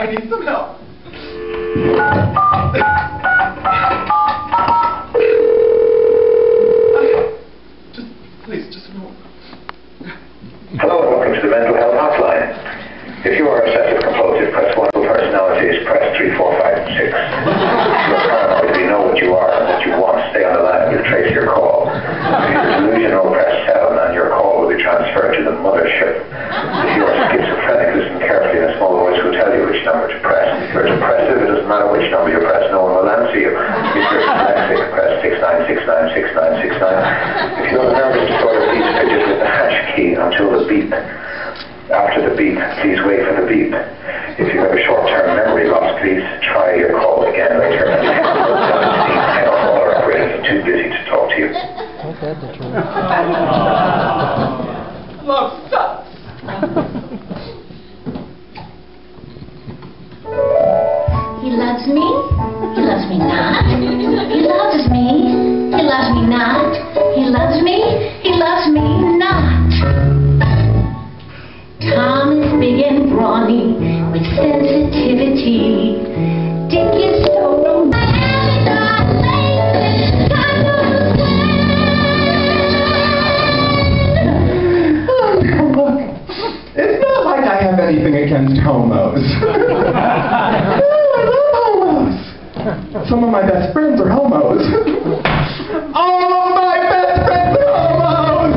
I need some help. Just a moment. Hello and welcome to the mental health hotline. If you are obsessive compulsive, press 1. Personalities, press 3, 4, 5, and 6. If you're paranoid, we know what you are and what you want. Stay on the line and we'll trace your call. If you're delusional, press 7 and your call will be transferred to the mothership. If you are schizophrenic, listen carefully and a small voice will tell you which number to press. If you're depressive, it doesn't matter which number you press, no one will answer you. If you're dyslexic, press 69696969. If you have a nervous disorder, please fidget with the hash key until the beep. After the beep, please wait for the beep. If you have a short-term memory loss, please try your call again later. All our operators are too busy to talk to you. Love sucks. He loves me. He loves me not. He loves me. He loves me not. He loves me. He loves me not. Tom is big and brawny with sensitivity. Dick is so romantic. Look, it's not like I have anything against homos. I love homos. Some of my best friends are homos. All of my best friends are homos.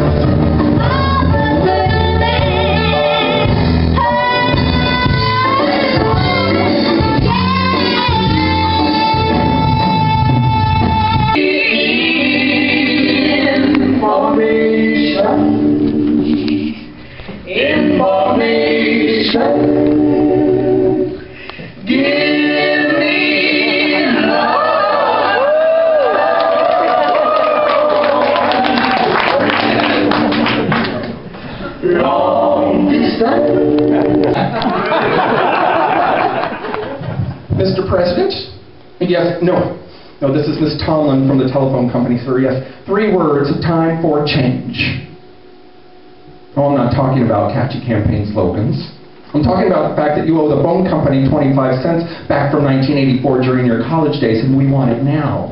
Mr. President? Yes, no, this is Miss Tomlin from the telephone company, sir. Yes, 3 words, time for change. Oh, I'm not talking about catchy campaign slogans. I'm talking about the fact that you owe the phone company 25 cents back from 1984 during your college days, and we want it now.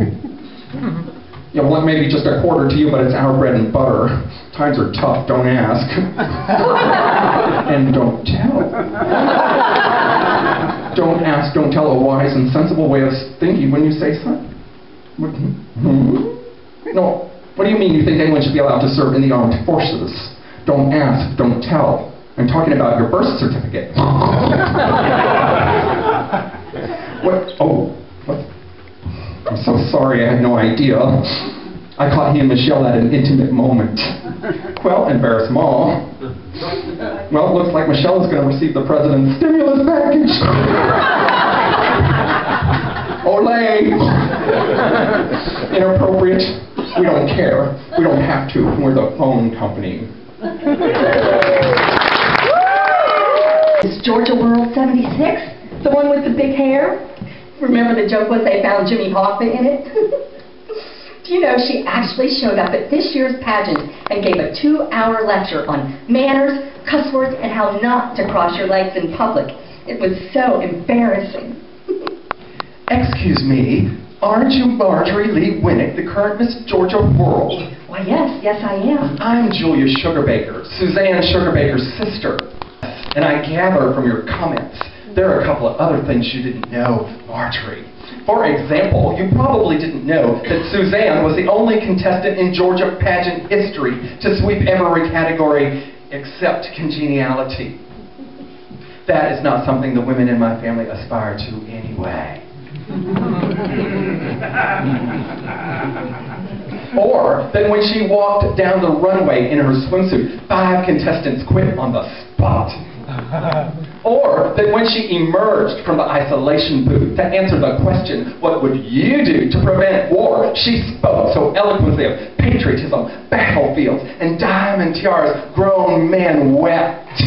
Yeah, well, maybe just a quarter to you, but it's our bread and butter. Times are tough, don't ask. And don't tell. Don't ask, don't tell, a wise and sensible way of thinking when you say something. No, what do you mean you think anyone should be allowed to serve in the armed forces? Don't ask, don't tell. I'm talking about your birth certificate. What? Oh, what? I'm so sorry, I had no idea. I caught he and Michelle at an intimate moment. Well, embarrassment. Well, it looks like Michelle is going to receive the president's stimulus package. Olay! Inappropriate. We don't care. We don't have to. We're the phone company. Is Georgia World 76? The one with the big hair? Remember the joke was they found Jimmy Hoffa in it? Do you know she actually showed up at this year's pageant and gave a 2-hour lecture on manners, cuss words, and how not to cross your legs in public. It was so embarrassing. Excuse me, aren't you Marjorie Lee Winnick, the current Miss Georgia World? Why, yes, I am. I'm Julia Sugarbaker, Suzanne Sugarbaker's sister. And I gather from your comments, there are a couple of other things you didn't know, Marjorie. For example, you probably didn't know that Suzanne was the only contestant in Georgia pageant history to sweep every category except congeniality. That is not something the women in my family aspire to anyway. Or that when she walked down the runway in her swimsuit, 5 contestants quit on the spot. Or that when she emerged from the isolation booth to answer the question, what would you do to prevent war? She spoke so eloquently of patriotism, battlefields, and diamond tiaras. Grown men wept.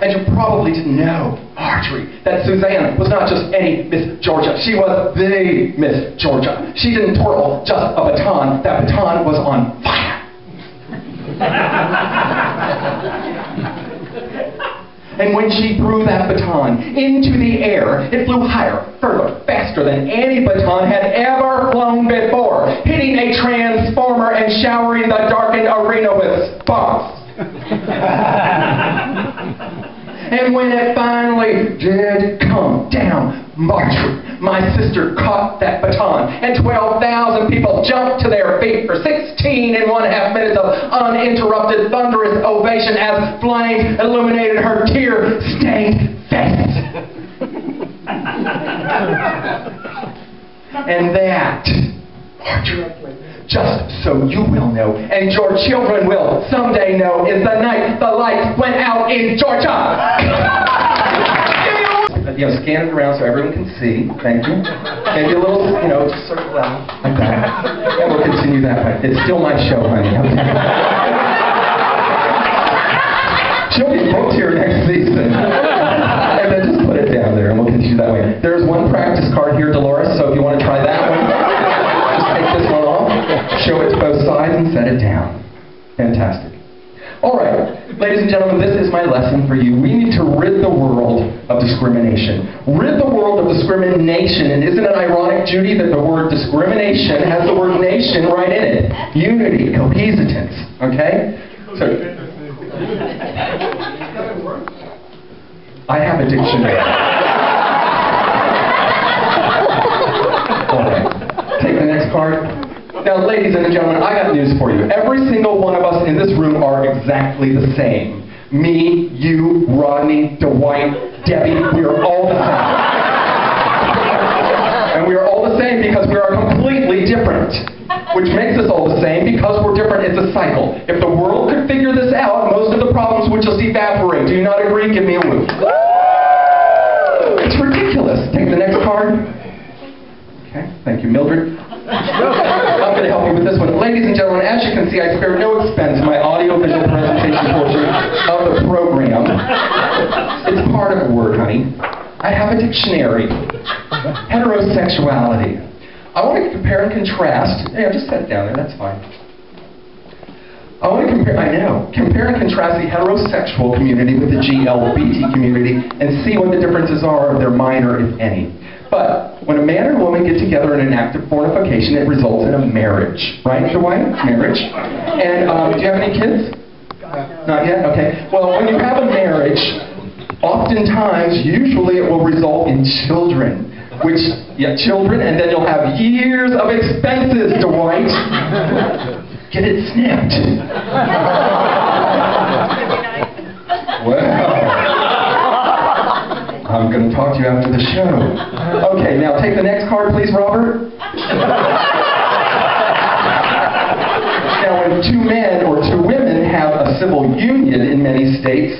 And you probably didn't know, Marjorie, that Suzanne was not just any Miss Georgia. She was the Miss Georgia. She didn't twirl just a baton. That baton was on fire. And when she threw that baton into the air, it flew higher, further, faster than any baton had ever flown before, hitting a transformer and showering the darkened arena with sparks. And when it finally did come down, Marjorie, my sister, caught that baton, and 12,000 people jumped to their feet for 16.5 minutes of uninterrupted, thunderous ovation as flames illuminated her tear-stained face. And that, Marjorie, just so you will know, and your children will someday know, is the night the lights went out in Georgia. Scan it around so everyone can see. Thank you. Maybe a little, just circle out like that. And we'll continue that way. It's still my show, honey. Okay. She'll be booked here next season. And then just put it down there, and we'll continue that way. There's one practice card here, Dolores, so if you want to try that one, just take this one off, show it to both sides, and set it down. Fantastic. All right, ladies and gentlemen, this is my lesson for you. We need to rid the world of discrimination. Rid the world of discrimination. And isn't it ironic, Judy, that the word discrimination has the word nation right in it? Unity, cohesivence, okay? So, I have a dictionary. All right, take the next card. Now, ladies and gentlemen, I got news for you. Every single one of us in this room are exactly the same. Me, you, Rodney, Dwight, Debbie, we are all the same. And we are all the same because we are completely different. Which makes us all the same because we're different. It's a cycle. If the world could figure this out, most of the problems would just evaporate. Do you not agree? Give me a woo. It's ridiculous. Take the next card. Okay, thank you, Mildred. I'm going to help you with this one. Ladies and gentlemen, as you can see, I spared no expense in my audio-visual presentation portion of the program. It's part of the word, honey. I have a dictionary. Heterosexuality. I want to compare and contrast. Yeah, just set it down there. That's fine. I want to compare and contrast the heterosexual community with the GLBT community and see what the differences are of their minor, if any. But when a man and a woman get together in an act of fornication, it results in a marriage. Right, Dwight? Marriage. And do you have any kids? Not yet? Okay. Well, when you have a marriage, oftentimes, usually it will result in children. Children, and then you'll have years of expenses, Dwight. Get it snipped. Well, I'm going to talk to you after the show. Okay, now take the next card, please, Robert. Now, when two men or two women have a civil union in many states,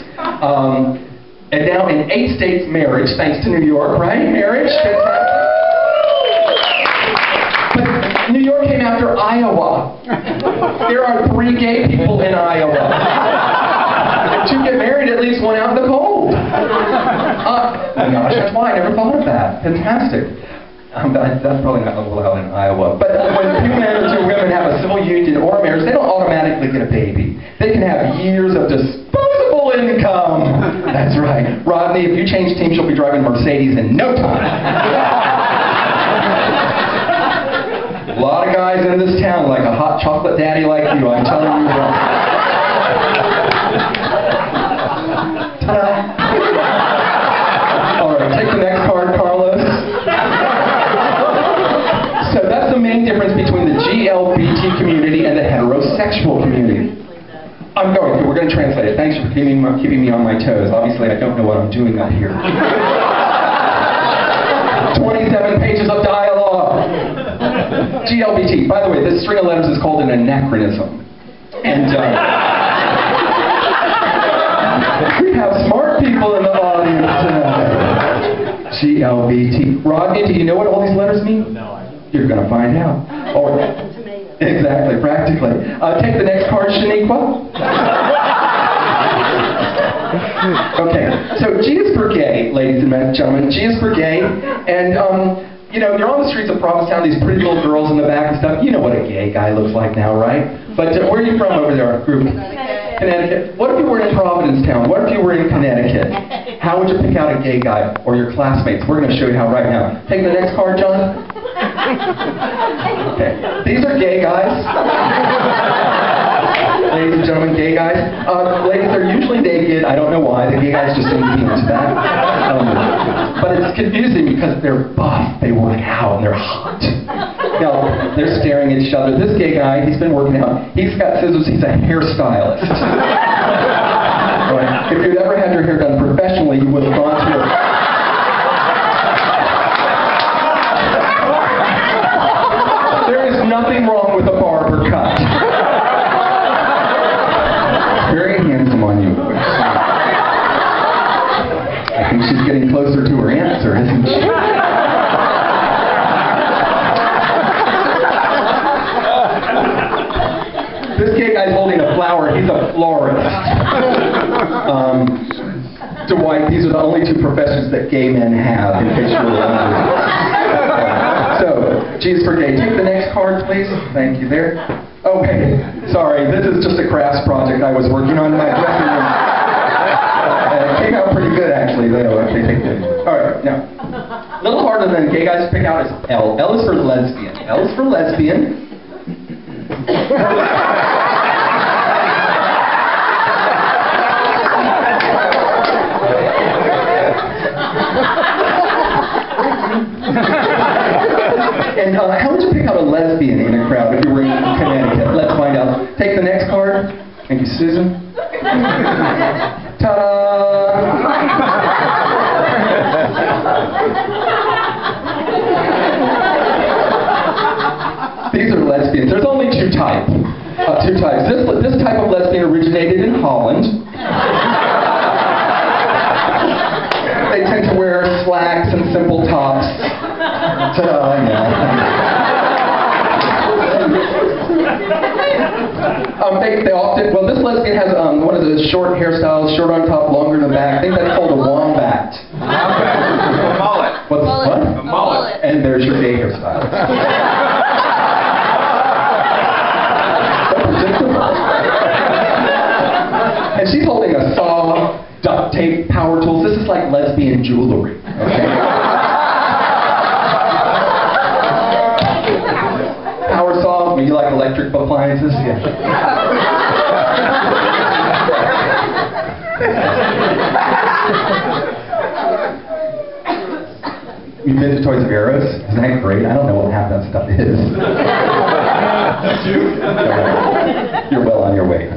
and now in 8 states, marriage, thanks to New York, right? Marriage? But New York came after Iowa. There are 3 gay people in Iowa. To get married, at least one out in the cold. Oh gosh, that's why I never thought of that. Fantastic. That's probably not allowed in Iowa. But when 2 men or 2 women have a civil union or a marriage, they don't automatically get a baby. They can have years of disposable income. That's right. Rodney, if you change teams, you'll be driving a Mercedes in no time. A lot of guys in this town like a hot chocolate daddy like you, I'm telling you what. Ta-da! All right, take the next card, Carlos. So that's the main difference between the GLBT community and the heterosexual community. We're going to translate it. Thanks for keeping me on my toes. Obviously, I don't know what I'm doing up here. 27 pages of dialogue. GLBT. By the way, this string of letters is called an anachronism. And we have smart people in the audience tonight. GLBT. Rodney, do you know what all these letters mean? No, I don't. You're going to find out. Or, exactly, practically. Take the next card, Shaniqua. Okay, so G is for gay, ladies and gentlemen. G is for gay. And, you're on the streets of Provincetown, these pretty little girls in the back and stuff. You know what a gay guy looks like now, right? But where are you from over there, group? Connecticut. What if you were in Provincetown? What if you were in Connecticut? How would you pick out a gay guy or your classmates? We're going to show you how right now. Take the next card, John. Okay. These are gay guys. Ladies and gentlemen, gay guys. Ladies, they're usually naked. I don't know why. The gay guys just seem to be into that. But it's confusing because they're buff, they work out, and they're hot. Now, they're staring at each other. This gay guy, he's been working out. He's got scissors. He's a hairstylist. Right. If you'd ever had your hair done professionally, you would have gone to a... There is nothing wrong with a barber cut. Very handsome on you. I think she's getting closer to her answer, isn't she? This gay guy's holding a flower. He's a florist. Dwight, these are the only two professions that gay men have, in case you're wondering. So, G is for gay. Take the next card, please. Thank you there. Okay, sorry. This is just a crafts project I was working on in my dressing room. It came out pretty good, actually. They take it. All right, now, a little harder than gay guys to pick out is L. L is for lesbian. L is for lesbian. And how would you pick out a lesbian in a crowd if you were in Connecticut? Let's find out. Take the next card. Thank you, Susan. Ta-da! These are lesbians. There's only two types. This type of lesbian originated in Holland. They tend to wear slacks and simple tops. Ta-da, they often, well, this lesbian has one of those short hairstyles, short on top, longer in the back. I think that's called a wombat. A mullet. What? A mullet. And there's your gay hairstyle. And she's holding a saw, duct tape, power tools. This is like lesbian jewelry. Okay? Power saw, you like electric appliances? Yeah. You've been to Toys R Us? Isn't that great? I don't know what half that stuff is. You're well on your way.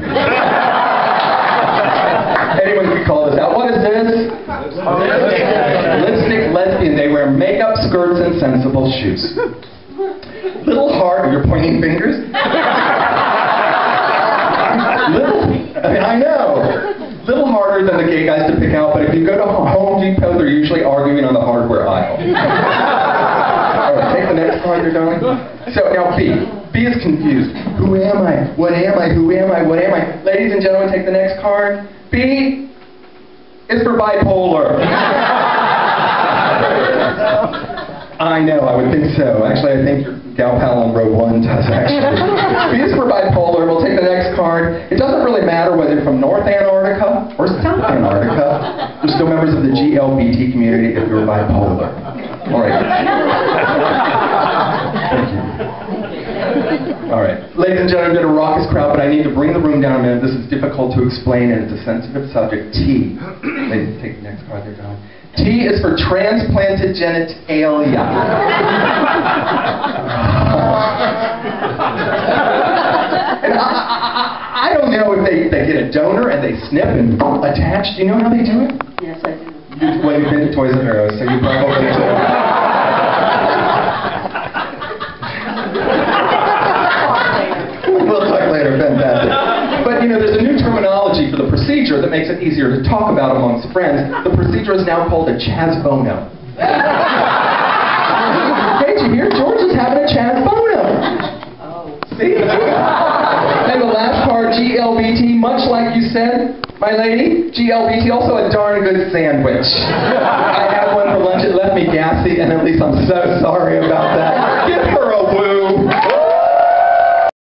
Anyone can call this out. What is this? Lip-Sctick lesbian. They wear makeup, skirts, and sensible shoes. Little hard. You're pointing fingers? I know. Little harder than the gay guys to pick out, but if you go to Home Depot, they're usually arguing on the hardware aisle. All right, take the next card, there, darling. So now B. B is confused. Who am I? What am I? Who am I? What am I? Ladies and gentlemen, take the next card. B is for bipolar. I know, I would think so. Actually, I think your gal pal on row 1 does, actually. B is for bipolar. We'll take the next card. It doesn't really matter whether you're from North Antarctica or South Antarctica. You're still members of the GLBT community if you're bipolar. All right. Thank you. All right. Ladies and gentlemen, I've been a raucous crowd, but I need to bring the room down a minute. This is difficult to explain, and it's a sensitive subject. T. Ladies, take the next card there, darling. T is for transplanted genitalia. And I don't know if they get a donor and they snip and attach. Do you know how they do it? Yes, I do. Well, you've been to Toys R Us, so you probably do. We'll talk later. Fantastic. But, you know, there's a new terminology for the procedure that makes it easier to talk about amongst friends. The procedure is now called a Chaz Bono. Hey, did you hear? George is having a Chaz Bono. Oh. See? And the last part, GLBT, much like you said, my lady, GLBT, also a darn good sandwich. I had one for lunch. It left me gassy, and at least I'm so sorry about that. Give her a woo.